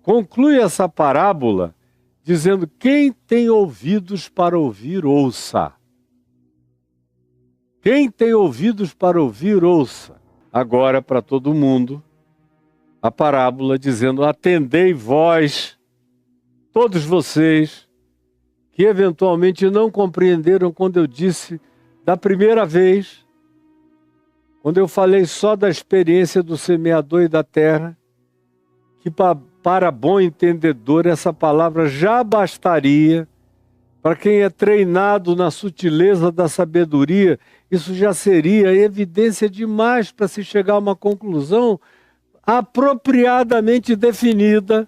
conclui essa parábola dizendo: quem tem ouvidos para ouvir, ouça. Quem tem ouvidos para ouvir, ouça. Agora, para todo mundo, a parábola dizendo: atendei vós, todos vocês, que eventualmente não compreenderam quando eu disse da primeira vez, quando eu falei só da experiência do semeador e da terra, que para bom entendedor essa palavra já bastaria. Para quem é treinado na sutileza da sabedoria, isso já seria evidência demais para se chegar a uma conclusão apropriadamente definida.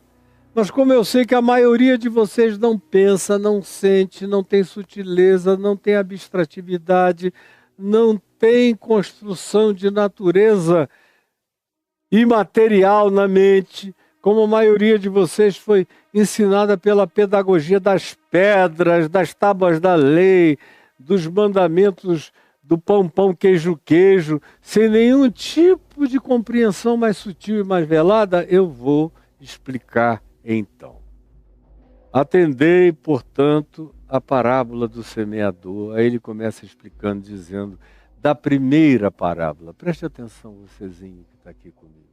Mas como eu sei que a maioria de vocês não pensa, não sente, não tem sutileza, não tem abstratividade, não tem construção de natureza imaterial na mente, como a maioria de vocês foi ensinada pela pedagogia das pedras, das tábuas da lei, dos mandamentos do pão, pão, queijo, queijo, sem nenhum tipo de compreensão mais sutil e mais velada, eu vou explicar então. Atendei, portanto, a parábola do semeador. Aí ele começa explicando, dizendo, da primeira parábola. Preste atenção, vocêzinho que está aqui comigo.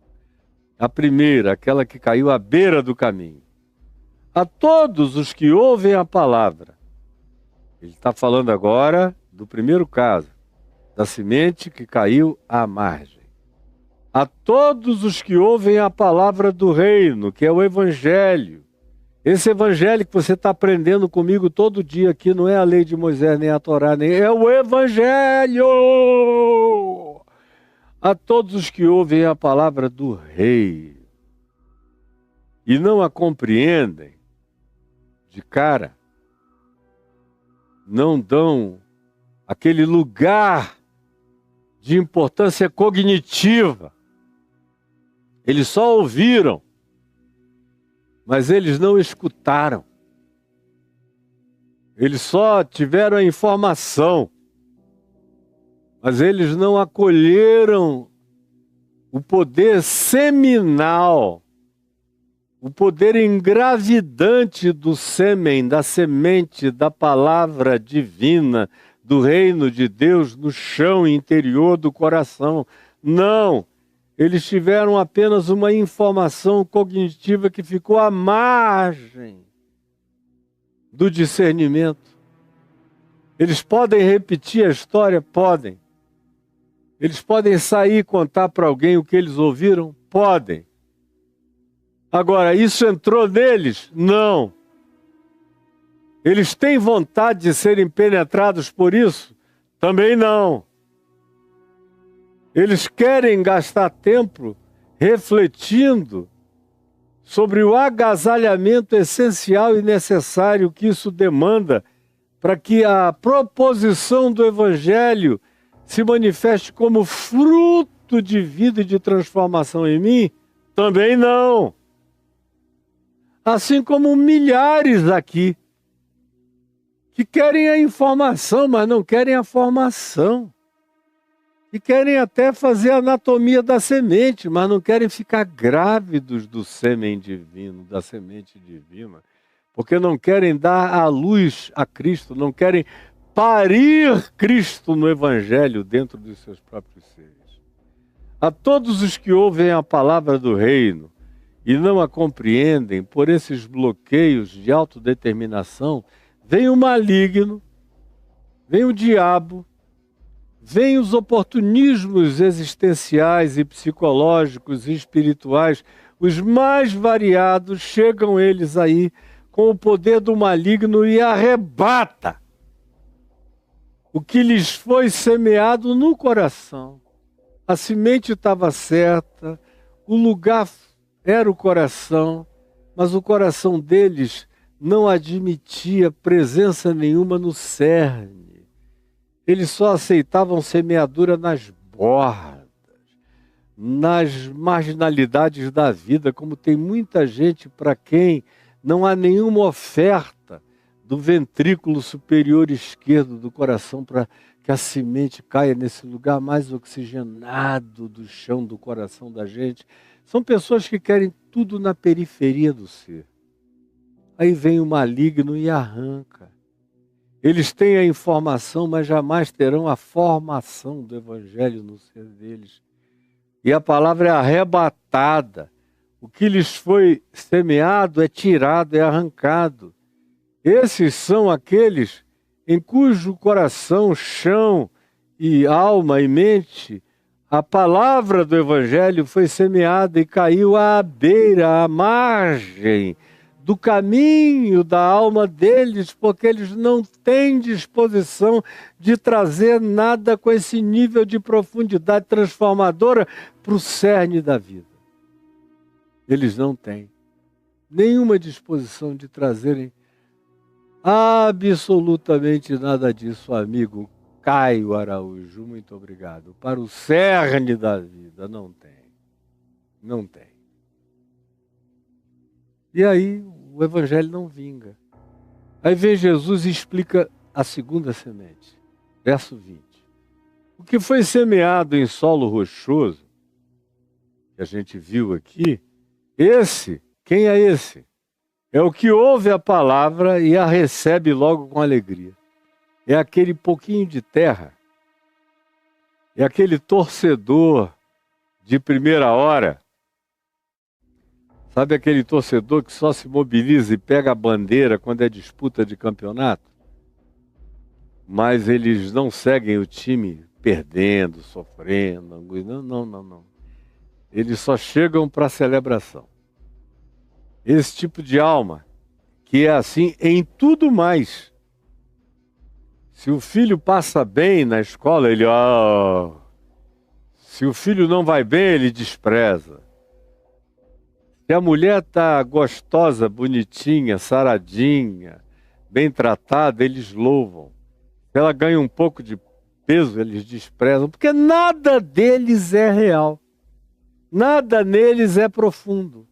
A primeira, aquela que caiu à beira do caminho. A todos os que ouvem a palavra. Ele está falando agora do primeiro caso, da semente que caiu à margem. A todos os que ouvem a palavra do reino, que é o Evangelho. Esse Evangelho que você está aprendendo comigo todo dia aqui, não é a lei de Moisés, nem a Torá, nem é o Evangelho! A todos os que ouvem a palavra do Rei e não a compreendem de cara, não dão aquele lugar de importância cognitiva. Eles só ouviram, mas eles não escutaram. Eles só tiveram a informação, mas eles não acolheram o poder seminal, o poder engravidante do sêmen, da semente, da palavra divina, do reino de Deus no chão interior do coração. Não, eles tiveram apenas uma informação cognitiva que ficou à margem do discernimento. Eles podem repetir a história? Podem. Eles podem sair e contar para alguém o que eles ouviram? Podem. Agora, isso entrou neles? Não. Eles têm vontade de serem penetrados por isso? Também não. Eles querem gastar tempo refletindo sobre o agasalhamento essencial e necessário que isso demanda para que a proposição do Evangelho se manifeste como fruto de vida e de transformação em mim? Também não. Assim como milhares aqui, que querem a informação, mas não querem a formação. Que querem até fazer a anatomia da semente, mas não querem ficar grávidos do sêmen divino, da semente divina. Porque não querem dar à luz a Cristo, não querem parir Cristo no Evangelho dentro dos seus próprios seres. A todos os que ouvem a palavra do reino e não a compreendem por esses bloqueios de autodeterminação, vem o maligno, vem o diabo, vem os oportunismos existenciais e psicológicos e espirituais, os mais variados, chegam eles aí com o poder do maligno e arrebata o que lhes foi semeado no coração. A semente estava certa, o lugar era o coração, mas o coração deles não admitia presença nenhuma no cerne. Eles só aceitavam semeadura nas bordas, nas marginalidades da vida, como tem muita gente para quem não há nenhuma oferta do ventrículo superior esquerdo do coração para que a semente caia nesse lugar mais oxigenado do chão do coração da gente, São pessoas que querem tudo na periferia do ser. Aí vem o maligno e arranca. Eles têm a informação, mas jamais terão a formação do Evangelho no ser deles. E a palavra é arrebatada. O que lhes foi semeado é tirado, é arrancado. Esses são aqueles em cujo coração, chão e alma e mente, a palavra do Evangelho foi semeada e caiu à beira, à margem do caminho da alma deles, porque eles não têm disposição de trazer nada com esse nível de profundidade transformadora para o cerne da vida. Eles não têm nenhuma disposição de trazerem absolutamente nada disso, amigo Caio Araújo. Muito obrigado. Para o cerne da vida, não tem. Não tem. E aí o Evangelho não vinga. Aí vem Jesus e explica a segunda semente. Verso 20. O que foi semeado em solo rochoso, que a gente viu aqui, quem é esse? É o que ouve a palavra e a recebe logo com alegria. É aquele pouquinho de terra. É aquele torcedor de primeira hora. Sabe aquele torcedor que só se mobiliza e pega a bandeira quando é disputa de campeonato? Mas eles não seguem o time perdendo, sofrendo. Não. Eles só chegam para a celebração. Esse tipo de alma, que é assim em tudo mais. Se o filho passa bem na escola, ele... Se o filho não vai bem, ele despreza. Se a mulher está gostosa, bonitinha, saradinha, bem tratada, eles louvam. Se ela ganha um pouco de peso, eles desprezam. Porque nada deles é real. Nada neles é profundo.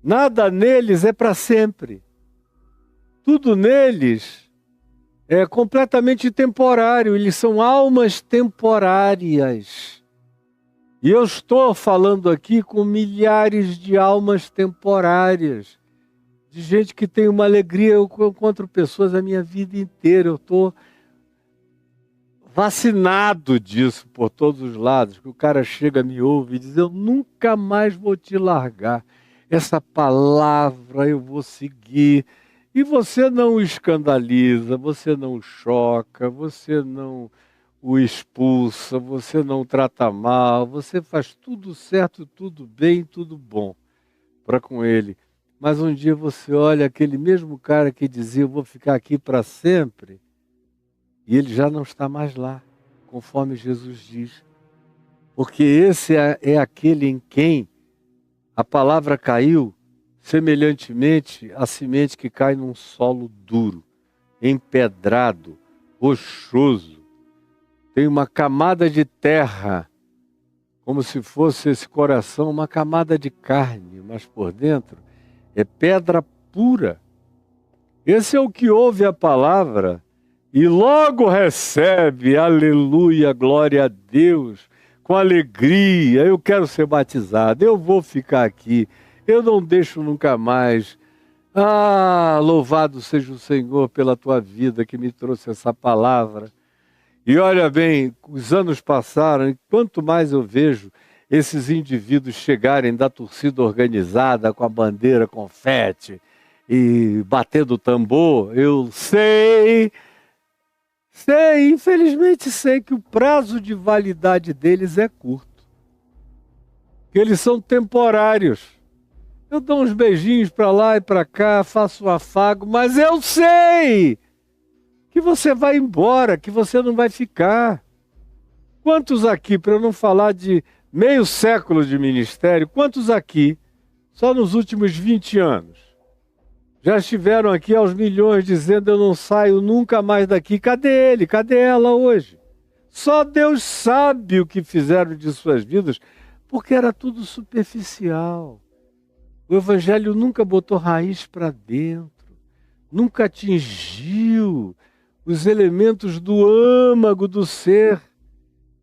Nada neles é para sempre. Tudo neles é completamente temporário. Eles são almas temporárias. E eu estou falando aqui com milhares de almas temporárias. De gente que tem uma alegria. Eu encontro pessoas a minha vida inteira. Eu estou vacinado disso por todos os lados. Que o cara chega, me ouve e diz: eu nunca mais vou te largar. Essa palavra eu vou seguir. E você não o escandaliza, você não o choca, você não o expulsa, você não o trata mal, você faz tudo certo, tudo bem, tudo bom para com ele. Mas um dia você olha aquele mesmo cara que dizia: eu vou ficar aqui para sempre, e ele já não está mais lá, conforme Jesus diz. Porque esse é aquele em quem a palavra caiu semelhantemente à semente que cai num solo duro, empedrado, rochoso. Tem uma camada de terra, como se fosse esse coração, uma camada de carne, mas por dentro é pedra pura. Esse é o que ouve a palavra e logo recebe, aleluia, glória a Deus, com alegria. Eu quero ser batizado, eu vou ficar aqui, eu não deixo nunca mais. Ah, louvado seja o Senhor pela tua vida que me trouxe essa palavra. E olha bem, os anos passaram e quanto mais eu vejo esses indivíduos chegarem da torcida organizada com a bandeira confete e batendo o tambor, eu sei, infelizmente sei que o prazo de validade deles é curto. Que eles são temporários. Eu dou uns beijinhos para lá e para cá, faço um afago, mas eu sei que você vai embora, que você não vai ficar. Quantos aqui, para eu não falar de meio século de ministério, quantos aqui, só nos últimos 20 anos, já estiveram aqui aos milhões dizendo: eu não saio nunca mais daqui? Cadê ele? Cadê ela hoje? Só Deus sabe o que fizeram de suas vidas, porque era tudo superficial. O Evangelho nunca botou raiz para dentro, nunca atingiu os elementos do âmago do ser.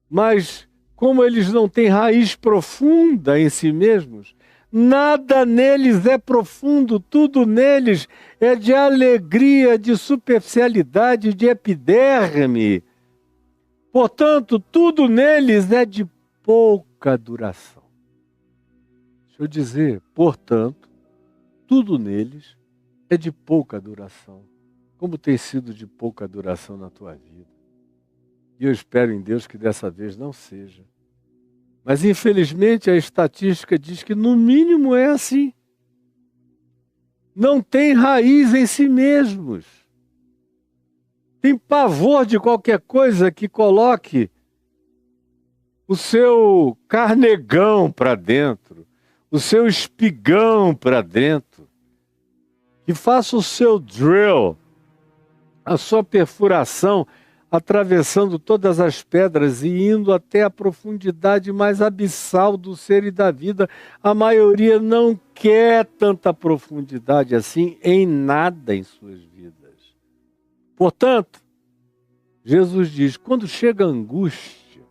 Mas como eles não têm raiz profunda em si mesmos, nada neles é profundo, tudo neles é de alegria, de superficialidade, de epiderme. Portanto, tudo neles é de pouca duração. Deixa eu dizer, portanto, tudo neles é de pouca duração. Como tem sido de pouca duração na tua vida. E eu espero em Deus que dessa vez não seja. Mas infelizmente a estatística diz que no mínimo é assim. Não tem raiz em si mesmos. Tem pavor de qualquer coisa que coloque o seu carnegão para dentro, o seu espigão para dentro, que faça o seu drill, a sua perfuração, atravessando todas as pedras e indo até a profundidade mais abissal do ser e da vida. A maioria não quer tanta profundidade assim em nada em suas vidas. Portanto, Jesus diz, quando chega a angústia,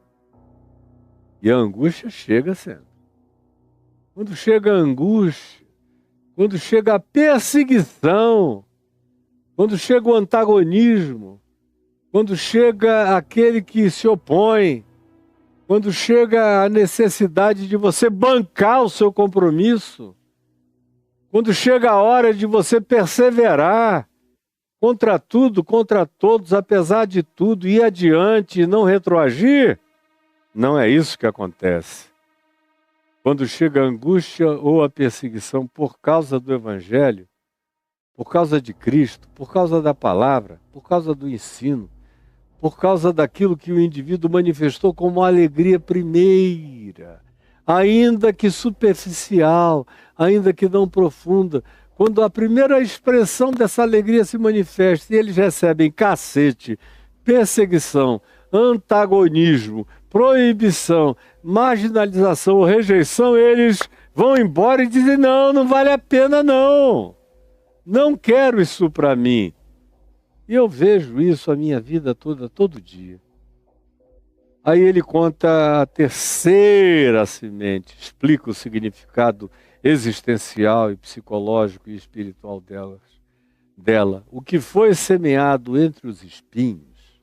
e a angústia chega sempre, quando chega a angústia, quando chega a perseguição, quando chega o antagonismo, quando chega aquele que se opõe, quando chega a necessidade de você bancar o seu compromisso, quando chega a hora de você perseverar contra tudo, contra todos, apesar de tudo, ir adiante e não retroagir, não é isso que acontece. Quando chega a angústia ou a perseguição por causa do Evangelho, por causa de Cristo, por causa da palavra, por causa do ensino, por causa daquilo que o indivíduo manifestou como alegria primeira, ainda que superficial, ainda que não profunda. Quando a primeira expressão dessa alegria se manifesta e eles recebem cacete, perseguição, antagonismo, proibição, marginalização ou rejeição, eles vão embora e dizem, não, não vale a pena não. Não quero isso para mim. E eu vejo isso a minha vida toda, todo dia. Aí ele conta a terceira semente, explica o significado existencial e psicológico e espiritual dela. O que foi semeado entre os espinhos,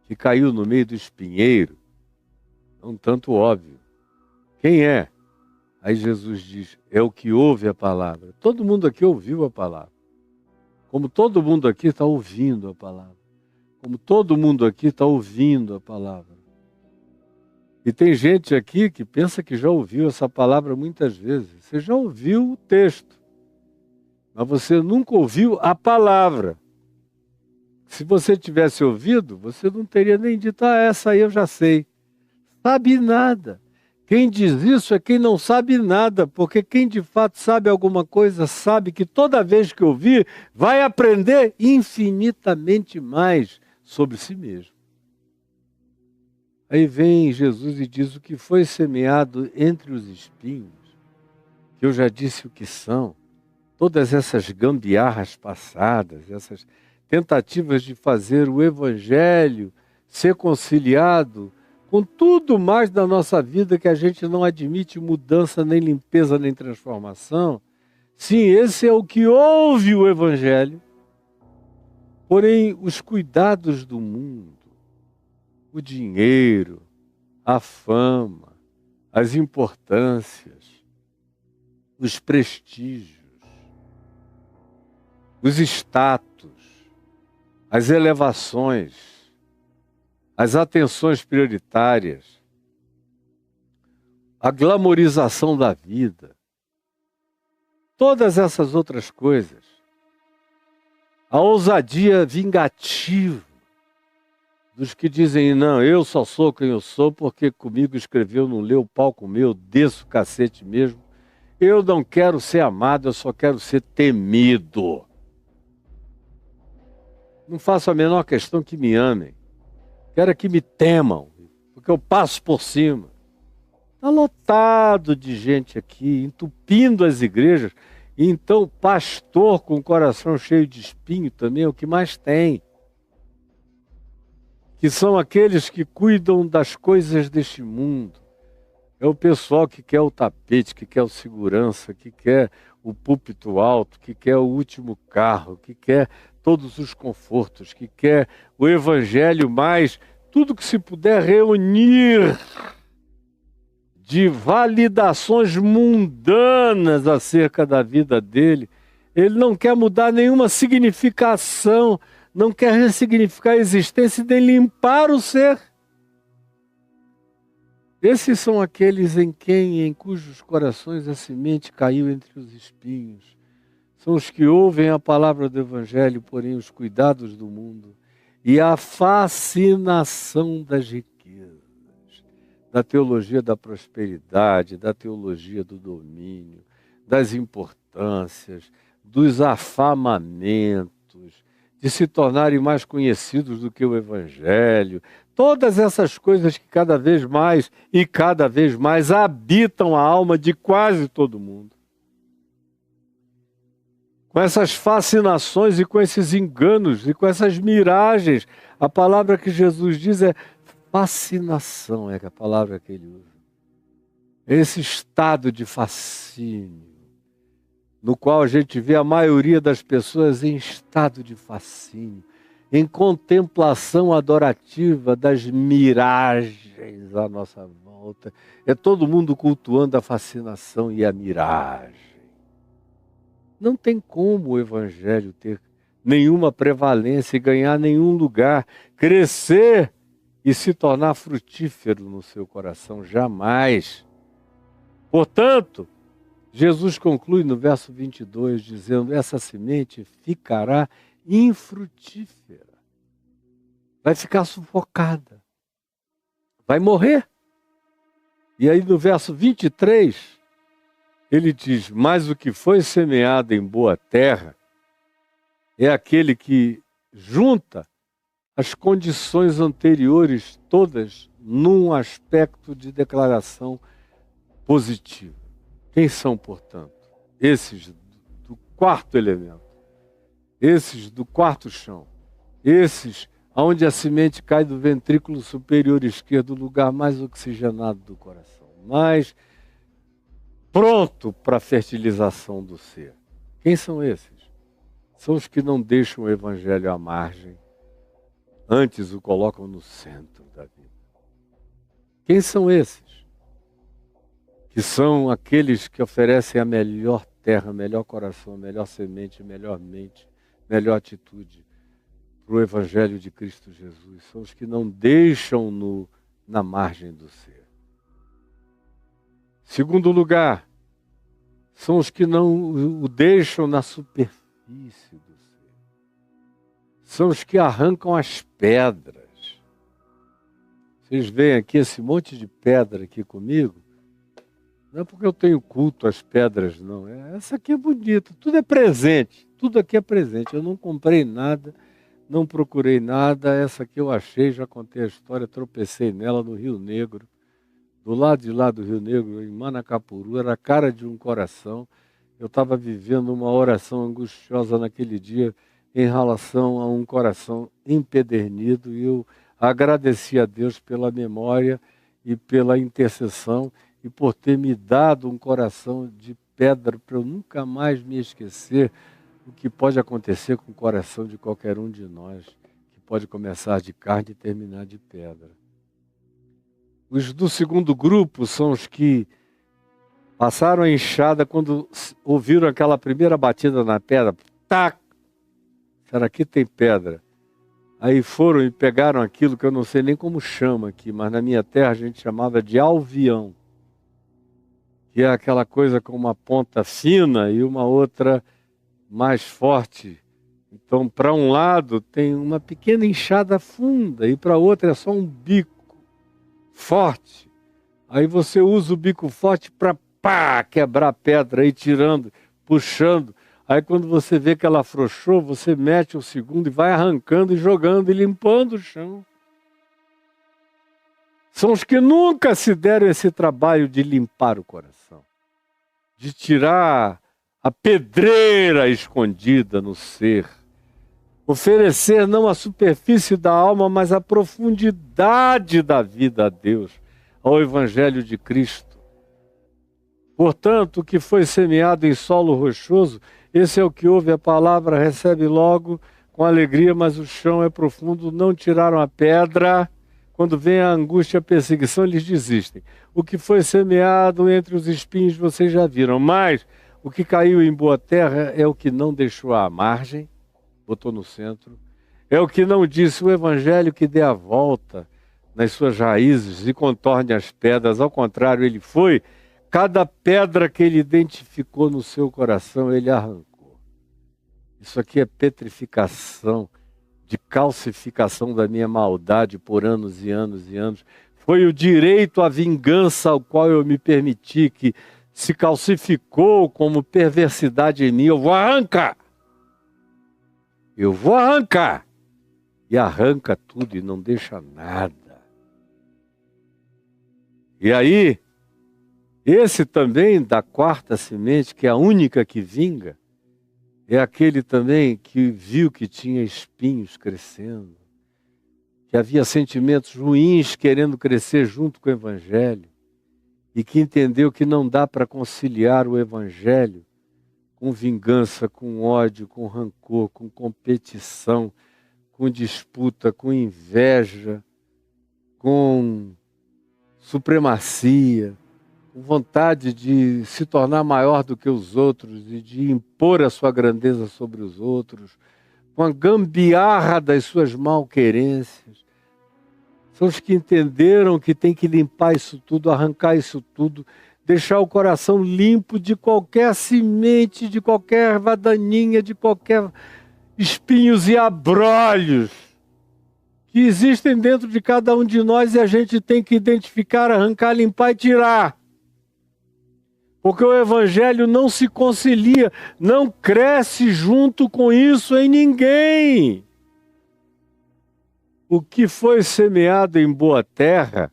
que caiu no meio do espinheiro, é um tanto óbvio. Quem é? Aí Jesus diz, é o que ouve a palavra. Todo mundo aqui ouviu a palavra. Como todo mundo aqui está ouvindo a palavra. Como todo mundo aqui está ouvindo a palavra. E tem gente aqui que pensa que já ouviu essa palavra muitas vezes. Você já ouviu o texto, mas você nunca ouviu a palavra. Se você tivesse ouvido, você não teria nem dito, essa aí eu já sei. Sabe nada. Quem diz isso é quem não sabe nada, porque quem de fato sabe alguma coisa, sabe que toda vez que ouvir, vai aprender infinitamente mais sobre si mesmo. Aí vem Jesus e diz o que foi semeado entre os espinhos, que eu já disse o que são, todas essas gambiarras passadas, essas tentativas de fazer o Evangelho ser conciliado com tudo mais da nossa vida que a gente não admite mudança, nem limpeza, nem transformação. Sim, esse é o que ouve o Evangelho. Porém, os cuidados do mundo, o dinheiro, a fama, as importâncias, os prestígios, os status, as elevações, as atenções prioritárias, a glamorização da vida, todas essas outras coisas, a ousadia vingativa dos que dizem, não, eu só sou quem eu sou porque comigo escreveu, não leu, pau comeu, desço o cacete mesmo. Eu não quero ser amado, eu só quero ser temido. Não faço a menor questão que me amem. Quero que me temam, porque eu passo por cima. Está lotado de gente aqui, entupindo as igrejas. E então, pastor com o coração cheio de espinho também é o que mais tem. Que que são aqueles que cuidam das coisas deste mundo. É o pessoal que quer o tapete, que quer o segurança, que quer o púlpito alto, que quer o último carro, que quer todos os confortos, que quer o evangelho mais, tudo que se puder reunir de validações mundanas acerca da vida dele. Ele não quer mudar nenhuma significação, não quer ressignificar a existência nem limpar o ser. Esses são aqueles em cujos corações a semente caiu entre os espinhos. São os que ouvem a palavra do Evangelho, porém os cuidados do mundo e a fascinação das riquezas, da teologia da prosperidade, da teologia do domínio, das importâncias, dos afamamentos, de se tornarem mais conhecidos do que o Evangelho. Todas essas coisas que cada vez mais habitam a alma de quase todo mundo. Com essas fascinações e com esses enganos e com essas miragens, a palavra que Jesus diz é fascinação, é a palavra que ele usa. Esse estado de fascínio, no qual a gente vê a maioria das pessoas em estado de fascínio, em contemplação adorativa das miragens à nossa volta. É todo mundo cultuando a fascinação e a miragem. Não tem como o Evangelho ter nenhuma prevalência e ganhar nenhum lugar, crescer e se tornar frutífero no seu coração, jamais. Portanto, Jesus conclui no verso 22, dizendo, essa semente ficará infrutífera. Vai ficar sufocada. Vai morrer. E aí no verso 23, ele diz, mas o que foi semeado em boa terra é aquele que junta as condições anteriores todas num aspecto de declaração positiva. Quem são, portanto? Esses do quarto elemento, esses do quarto chão, esses onde a semente cai do ventrículo superior esquerdo, o lugar mais oxigenado do coração, mais pronto para a fertilização do ser. Quem são esses? São os que não deixam o Evangelho à margem, antes o colocam no centro da vida. Quem são esses? Que são aqueles que oferecem a melhor terra, melhor coração, melhor semente, melhor mente, melhor atitude para o Evangelho de Cristo Jesus. São os que não deixam na margem do ser. Segundo lugar, são os que não o deixam na superfície do ser. São os que arrancam as pedras. Vocês veem aqui esse monte de pedra aqui comigo? Não é porque eu tenho culto às pedras, não. Essa aqui é bonita, tudo é presente, tudo aqui é presente. Eu não comprei nada, não procurei nada. Essa aqui eu achei, já contei a história, tropecei nela no Rio Negro. Do lado de lá do Rio Negro, em Manacapuru, era a cara de um coração. Eu estava vivendo uma oração angustiosa naquele dia em relação a um coração empedernido e eu agradeci a Deus pela memória e pela intercessão e por ter me dado um coração de pedra para eu nunca mais me esquecer o que pode acontecer com o coração de qualquer um de nós, que pode começar de carne e terminar de pedra. Os do segundo grupo são os que passaram a enxada quando ouviram aquela primeira batida na pedra. Tac! Será que tem pedra? Aí foram e pegaram aquilo que eu não sei nem como chama aqui, mas na minha terra a gente chamava de alvião. Que é aquela coisa com uma ponta fina e uma outra mais forte. Então, para um lado tem uma pequena enxada funda e para outra é só um bico forte. Aí você usa o bico forte para quebrar a pedra, aí tirando, puxando. Aí quando você vê que ela afrouxou, você mete o segundo e vai arrancando e jogando e limpando o chão. São os que nunca se deram esse trabalho de limpar o coração, de tirar a pedreira escondida no ser, Oferecer não a superfície da alma, mas a profundidade da vida a Deus, ao Evangelho de Cristo. Portanto, o que foi semeado em solo rochoso, esse é o que ouve a palavra, recebe logo com alegria, mas o chão é profundo, não tiraram a pedra. Quando vem a angústia e a perseguição, eles desistem. O que foi semeado entre os espinhos, vocês já viram. Mas o que caiu em boa terra é o que não deixou à margem, botou no centro. É o que não disse o Evangelho que dê a volta nas suas raízes e contorne as pedras. Ao contrário, ele foi, cada pedra que ele identificou no seu coração, ele arrancou. Isso aqui é petrificação, de calcificação da minha maldade por anos e anos e anos. Foi o direito à vingança ao qual eu me permiti, que se calcificou como perversidade em mim. Eu vou arrancar! Eu vou arrancar! E arranca tudo e não deixa nada. E aí, esse também da quarta semente, que é a única que vinga, é aquele também que viu que tinha espinhos crescendo, que havia sentimentos ruins querendo crescer junto com o Evangelho, e que entendeu que não dá para conciliar o Evangelho com vingança, com ódio, com rancor, com competição, com disputa, com inveja, com supremacia, com vontade de se tornar maior do que os outros e de impor a sua grandeza sobre os outros, com a gambiarra das suas malquerências. São os que entenderam que tem que limpar isso tudo, arrancar isso tudo, deixar o coração limpo de qualquer semente, de qualquer erva daninha, de qualquer espinhos e abrolhos que existem dentro de cada um de nós, e a gente tem que identificar, arrancar, limpar e tirar. Porque o Evangelho não se concilia, não cresce junto com isso em ninguém. O que foi semeado em boa terra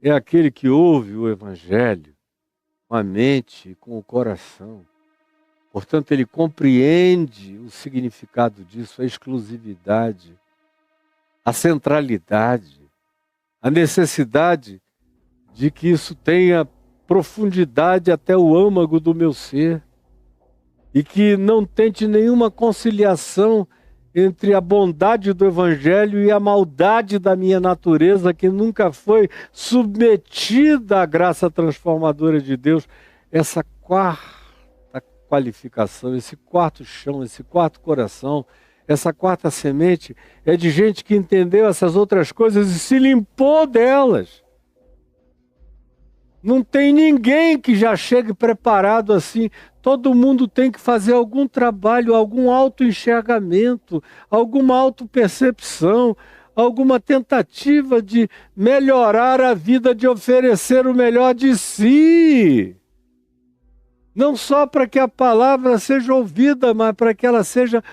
é aquele que ouve o Evangelho com a mente e com o coração. Portanto, ele compreende o significado disso, a exclusividade, a centralidade, a necessidade de que isso tenha profundidade até o âmago do meu ser, e que não tente nenhuma conciliação entre a bondade do Evangelho e a maldade da minha natureza, que nunca foi submetida à graça transformadora de Deus. Essa quarta qualificação, esse quarto chão, esse quarto coração, essa quarta semente é de gente que entendeu essas outras coisas e se limpou delas. Não tem ninguém que já chegue preparado assim. Todo mundo tem que fazer algum trabalho, algum autoenxergamento, alguma autopercepção, alguma tentativa de melhorar a vida, de oferecer o melhor de si. Não só para que a palavra seja ouvida, mas para que ela seja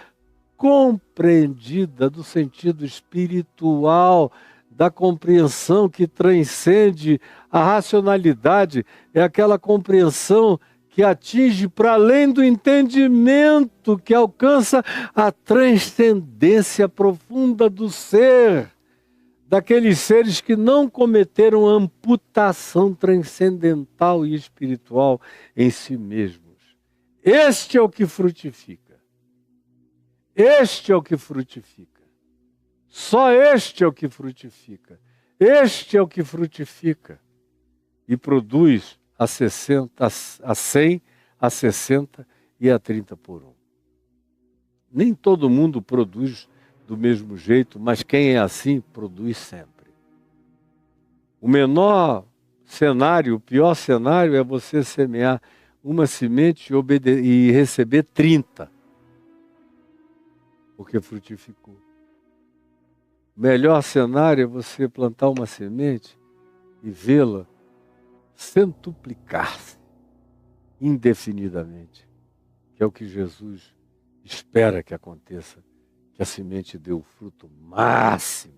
compreendida do sentido espiritual, da compreensão que transcende a racionalidade, é aquela compreensão que atinge para além do entendimento, que alcança a transcendência profunda do ser, daqueles seres que não cometeram amputação transcendental e espiritual em si mesmos. Este é o que frutifica. Este é o que frutifica. Só este é o que frutifica. Este é o que frutifica e produz a 60, a 100, a 60 e a 30 por 1. Nem todo mundo produz do mesmo jeito, mas quem é assim, produz sempre. O menor cenário, o pior cenário é você semear uma semente e receber 30, porque frutificou. O melhor cenário é você plantar uma semente e vê-la centuplicar-se indefinidamente, que é o que Jesus espera que aconteça, que a semente dê o fruto máximo